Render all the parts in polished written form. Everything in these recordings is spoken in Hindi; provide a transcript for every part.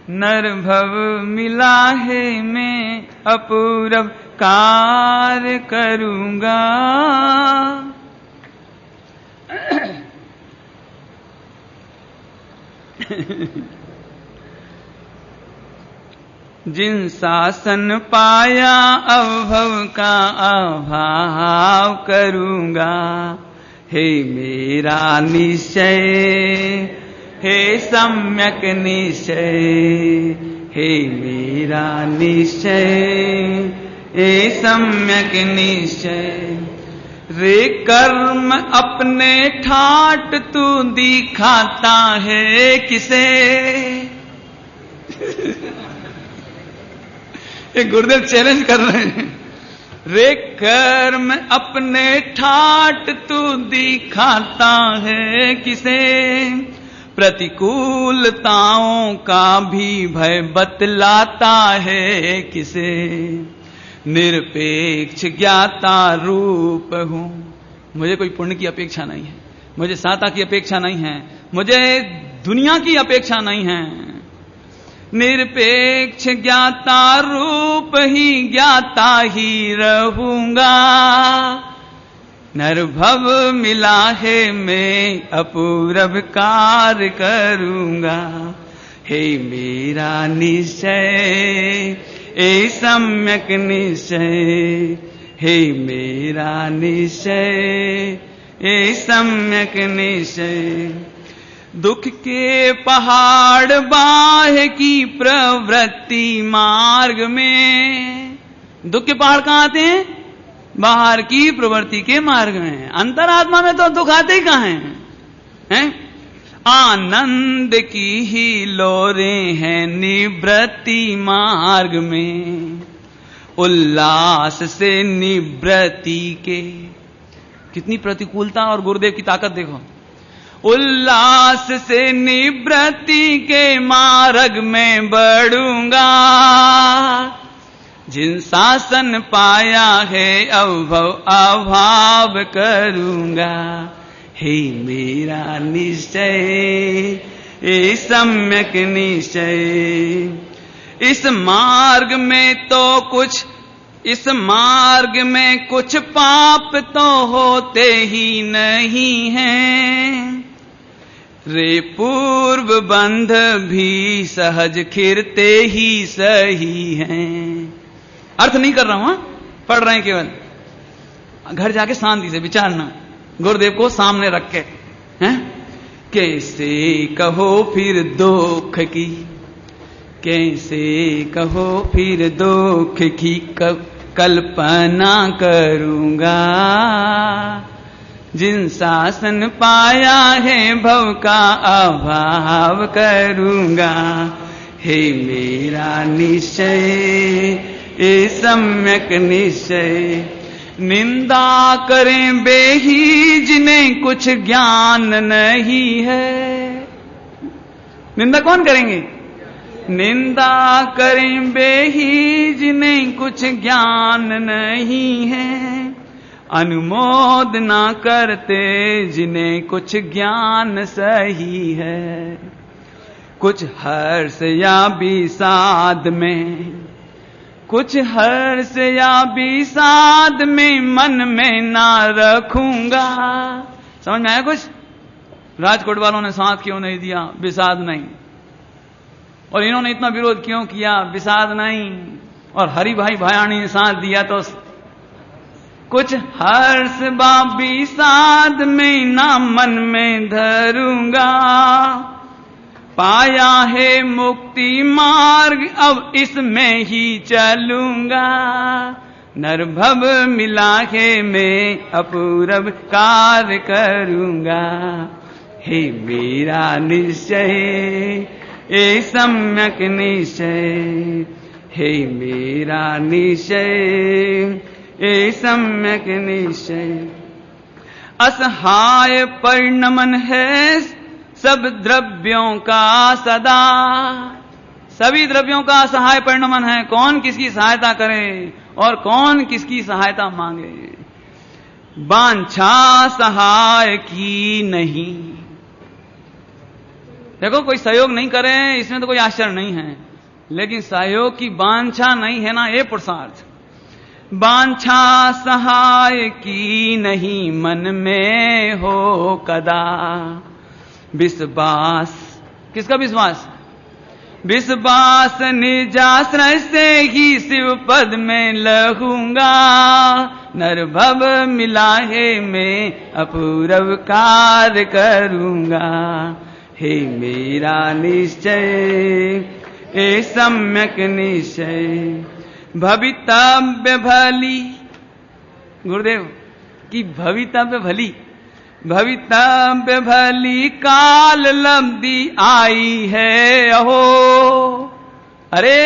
नरभव मिला है मैं अपूरब कार्य करूंगा। जिन शासन पाया अवभव का अभाव करूंगा। हे मेरा निश्चय, हे सम्यक निश्चय, हे मेरा निश्चय, हे सम्यक निश्चय। रे कर्म अपने ठाट तू दिखाता है किसे। ये गुरुदेव चैलेंज कर रहे हैं। रे कर्म अपने ठाट तू दिखाता है किसे। प्रतिकूलताओं का भी भय बतलाता है किसे। निरपेक्ष ज्ञाता रूप हूं। मुझे कोई पुण्य की अपेक्षा नहीं है, मुझे साता की अपेक्षा नहीं है, मुझे दुनिया की अपेक्षा नहीं है। निरपेक्ष ज्ञाता रूप ही ज्ञाता ही रहूंगा। नरभव मिला है मैं अपूरब कार्य करूंगा। हे मेरा निश्चय, ए सम्यक निश्चय, हे मेरा निश्चय, ए सम्यक निश्चय। दुख के पहाड़ बाह की प्रवृत्ति मार्ग में। दुख के पहाड़ कहां आते हैं? बाहर की प्रवृत्ति के मार्ग में। अंतरात्मा में तो दुख आते ही कहां हैं? आनंद की ही लोरें हैं निवृत्ति मार्ग में। उल्लास से निवृत्ति के। कितनी प्रतिकूलता और गुरुदेव की ताकत देखो। उल्लास से निवृत्ति के मार्ग में बढ़ूंगा। जिन शासन पाया है अवभव अभाव करूंगा। हे मेरा निश्चय, ए सम्यक निश्चय। इस मार्ग में तो कुछ, इस मार्ग में कुछ पाप तो होते ही नहीं हैं। रे पूर्व बंध भी सहज खिरते ही सही हैं। अर्थ नहीं कर रहा हूं, पढ़ रहे हैं केवल। घर जाके शांति से विचारना, गुरुदेव को सामने रख के। हैं? कैसे कहो फिर दुख की, कैसे कहो फिर दुख की कल्पना करूंगा। जिन शासन पाया है भव का अभाव करूंगा। हे मेरा निश्चय, ए सम्यक निश्चय। निंदा करें बेही जिन्हें कुछ ज्ञान नहीं है। निंदा कौन करेंगे? निंदा करें बेही जिन्हें कुछ ज्ञान नहीं है। अनुमोदना करते जिन्हें कुछ ज्ञान सही है। कुछ हर्ष या विषाद में, कुछ हर्ष या विषाद में मन में ना रखूंगा। समझ में आया कुछ? राजकोट वालों ने साथ क्यों नहीं दिया? विषाद नहीं। और इन्होंने इतना विरोध क्यों किया? विषाद नहीं। और हरि भाई भायाणी ने साथ दिया तो कुछ हर्ष बा विषाद में ना मन में धरूंगा। पाया है मुक्ति मार्ग अब इसमें ही चलूंगा। नरभव मिला है मैं अपूरब कार्य करूंगा। हे मेरा निश्चय, ए सम्यक निश्चय। हे मेरा निश्चय, ए सम्यक निश्चय। असहाय परिणमन है सब द्रव्यों का सदा। सभी द्रव्यों का असहाय परिणमन है। कौन किसकी सहायता करे और कौन किसकी सहायता मांगे। वांछा सहाय की नहीं। देखो कोई सहयोग नहीं करे इसमें तो कोई आश्चर्य नहीं है, लेकिन सहयोग की वांछा नहीं है ना, ये पुरुषार्थ। वांछा सहाय की नहीं मन में हो कदा, विश्वास, किसका विश्वास? विश्वास निजाश्रय से ही शिव पद में लगूंगा, नरभव मिला है मैं अपूर्व कार्य करूंगा। हे मेरा निश्चय ए सम्यक निश्चय, भवितव्य भली, गुरुदेव की भवितव्य भली, भवितव्य भली काल लब्धि आई है अहो। अरे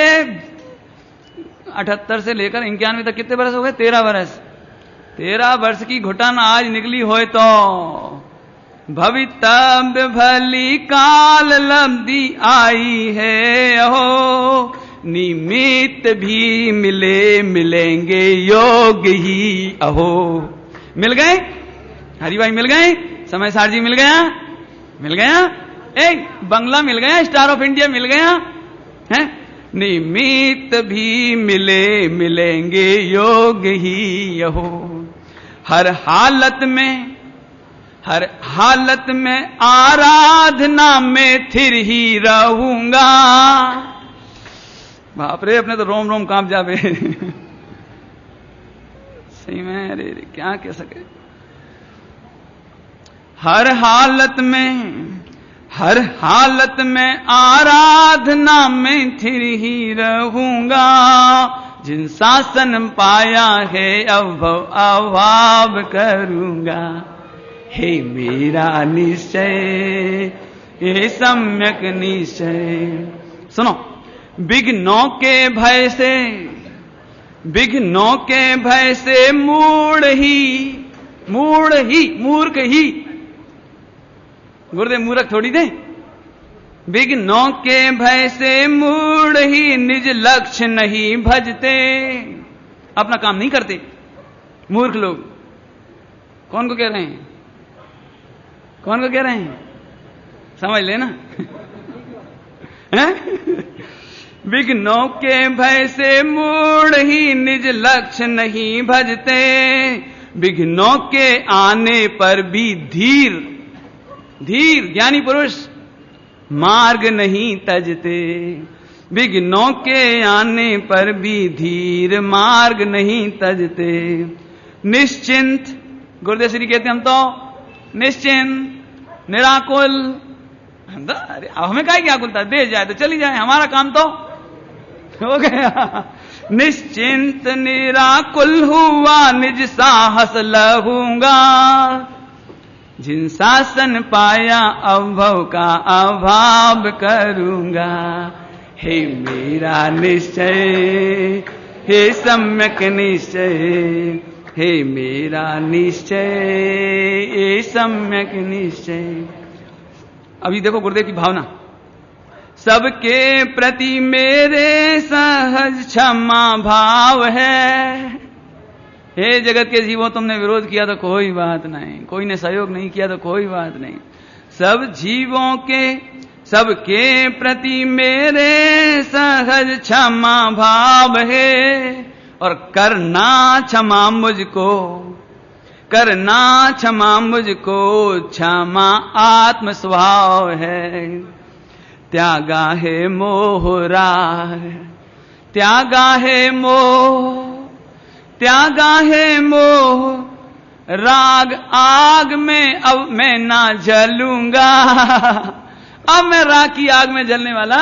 78 से लेकर 91 तक कितने बरस हो गए? 13 बरस। 13 वर्ष की घुटन आज निकली होए तो भवितव्य भली काल लब्धि आई है अहो। निमित्त भी मिले मिलेंगे योग ही अहो। मिल गए हरि भाई, मिल गए समय सार जी, मिल गया, मिल गया, एक बंगला मिल गया, स्टार ऑफ इंडिया मिल गया है। निमित्त भी मिले मिलेंगे योग ही यहो। हर हालत में, हर हालत में आराधना में थिर ही रहूंगा। बाप रे, अपने तो रोम रोम कांप जावे। सही में, अरे क्या कह सके। हर हालत में, हर हालत में आराधना में थिर ही रहूंगा। जिन शासन पाया है अभाव करूंगा। हे मेरा निश्चय ये सम्यक निश्चय। सुनो, विघ्नों के भय से, विघ्नों के भय से मूढ़ ही, मूर्ख ही, गुरुदेव मूर्ख थोड़ी दे। विघ्नों के भय से मूढ़ ही निज लक्ष्य नहीं भजते। अपना काम नहीं करते मूर्ख लोग। कौन को कह रहे हैं? कौन को कह रहे हैं? समझ लेना। विघ्नों के भय से मूढ़ ही निज लक्ष्य नहीं भजते। विघ्नों के आने पर भी धीर, धीर ज्ञानी पुरुष मार्ग नहीं तजते। विघ्नों के आने पर भी धीर मार्ग नहीं तजते। निश्चिंत, गुरुदेव श्री कहते हम तो निश्चिंत, निराकुल। अरे हमें काहे की आकुलता, दे जाए तो चली जाए, हमारा काम तो हो गया। निश्चिंत निराकुल हुआ निज साहस लहूंगा। जिन शासन पाया अभव का अभाव करूंगा। हे मेरा निश्चय हे सम्यक निश्चय। हे मेरा निश्चय ये सम्यक निश्चय। अभी देखो गुरुदेव की भावना। सबके प्रति मेरे सहज क्षमा भाव है। हे जगत के जीवों, तुमने विरोध किया तो कोई बात नहीं, कोई ने सहयोग नहीं किया तो कोई बात नहीं। सब जीवों के, सबके प्रति मेरे सहज क्षमा भाव है। और करना क्षमा मुझको, करना क्षमा मुझको क्षमा आत्म स्वभाव है। त्यागा है मोहरा, त्यागा है मोह, त्यागा है मोह राग आग में अब मैं ना जलूंगा। अब मैं राग की आग में जलने वाला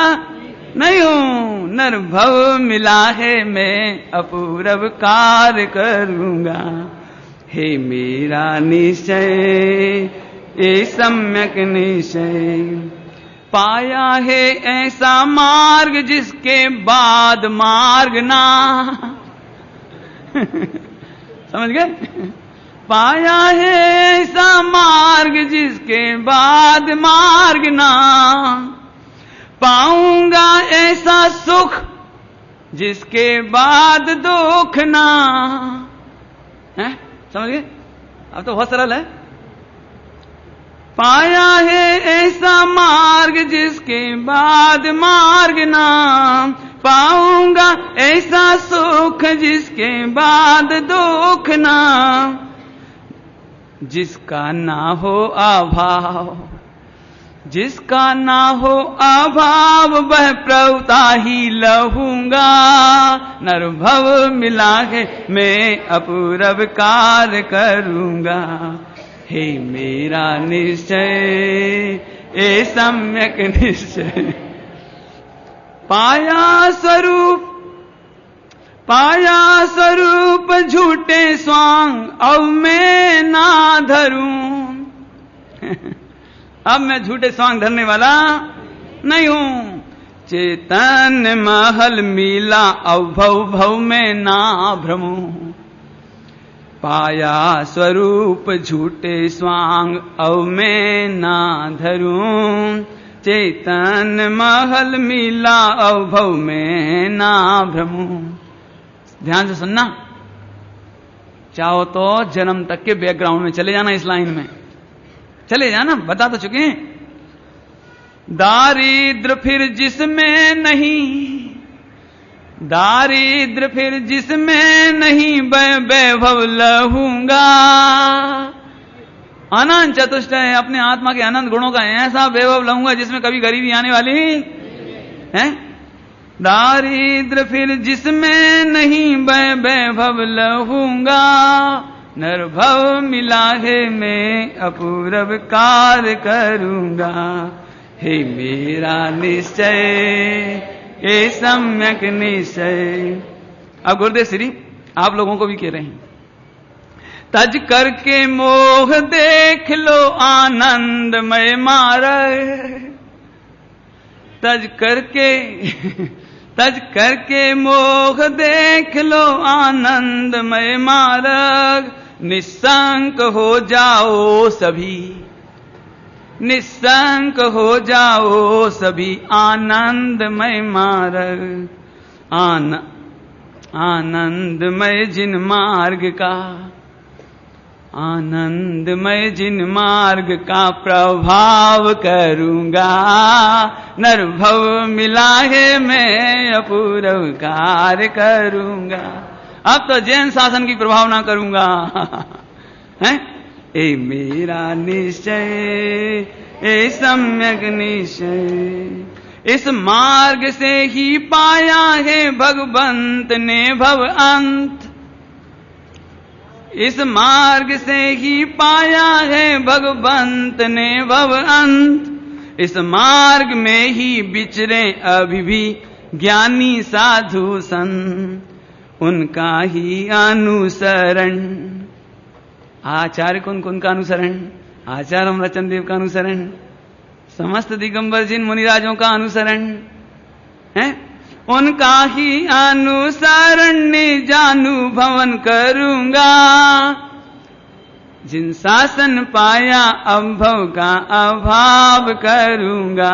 नहीं हूं। नरभव मिला है मैं अपूर्व कार्य करूंगा। हे मेरा निश्चय ये सम्यक निश्चय। पाया है ऐसा मार्ग जिसके बाद मार्ग ना। समझ गए? पाया है ऐसा मार्ग जिसके बाद मार्ग ना। पाऊंगा ऐसा सुख जिसके बाद दुख ना। है समझ गए? अब तो बहुत सरल है। पाया है ऐसा मार्ग जिसके बाद मार्ग ना पाऊंगा, ऐसा सुख जिसके बाद दुख ना, जिसका ना हो अभाव, जिसका ना हो अभाव वह प्रभुता ही लहूंगा। नरभव मिला है मैं अपूरव कार्य करूंगा, हे मेरा निश्चय ए सम्यक निश्चय। पाया स्वरूप झूठे स्वांग अब मैं ना धरूं। अब मैं झूठे स्वांग धरने वाला नहीं हूं। चेतन महल मिला अब भव भव में ना भ्रमूं। पाया स्वरूप झूठे स्वांग अब मैं ना धरूं। चेतन महल मिला अब भव में ना भ्रमूं। ध्यान से सुनना, चाहो तो जन्म तक के बैकग्राउंड में चले जाना, इस लाइन में चले जाना, बता तो चुके हैं। दारिद्र फिर जिसमें नहीं, दारिद्र फिर जिसमें नहीं वैभव लहूंगा। अनंत चतुष्ट है, अपने आत्मा के अनंत गुणों का ऐसा वैभव लहूंगा जिसमें कभी गरीबी आने वाली है। दारिद्र फिर जिसमें नहीं वैभव लहूंगा। नरभव मिला है मैं अपूरव कार्य करूंगा, हे मेरा निश्चय ये सम्यक निश्चय। अब गुरुदेव श्री आप लोगों को भी कह रहे हैं, तज करके मोह देख लो आनंदमय मार्ग। तज करके मोह देख लो आनंदमय मार्ग। निस्संक हो जाओ सभी, निस्संक हो जाओ सभी आनंदमय मार्ग। आनंदमय जिन मार्ग का, आनंदमय जिन मार्ग का प्रभाव करूंगा। नरभव मिला है मैं अपूरव कार्य करूंगा। अब तो जैन शासन की प्रभाव ना करूंगा। हैं? ए मेरा निश्चय ए सम्यक निश्चय। इस मार्ग से ही पाया है भगवंत ने भव अंत। इस मार्ग से ही पाया है भगवंत ने भव अंत। इस मार्ग में ही विचरे अभी भी ज्ञानी साधु संत, उनका ही अनुसरण। आचार्य कौन कौन का अनुसरण? आचार्य अमरचंद देव का अनुसरण, समस्त दिगंबर जिन मुनिराजों का अनुसरण है, उनका ही अनुसरण निजानुभवन करूंगा। जिन शासन पाया अनुभव का अभाव करूंगा।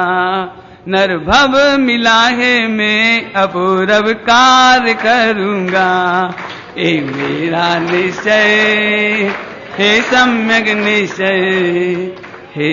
नरभव मिला है मैं अपूरव कार्य करूंगा। ए मेरा निश्चय हे सम्यक निश्चय, हे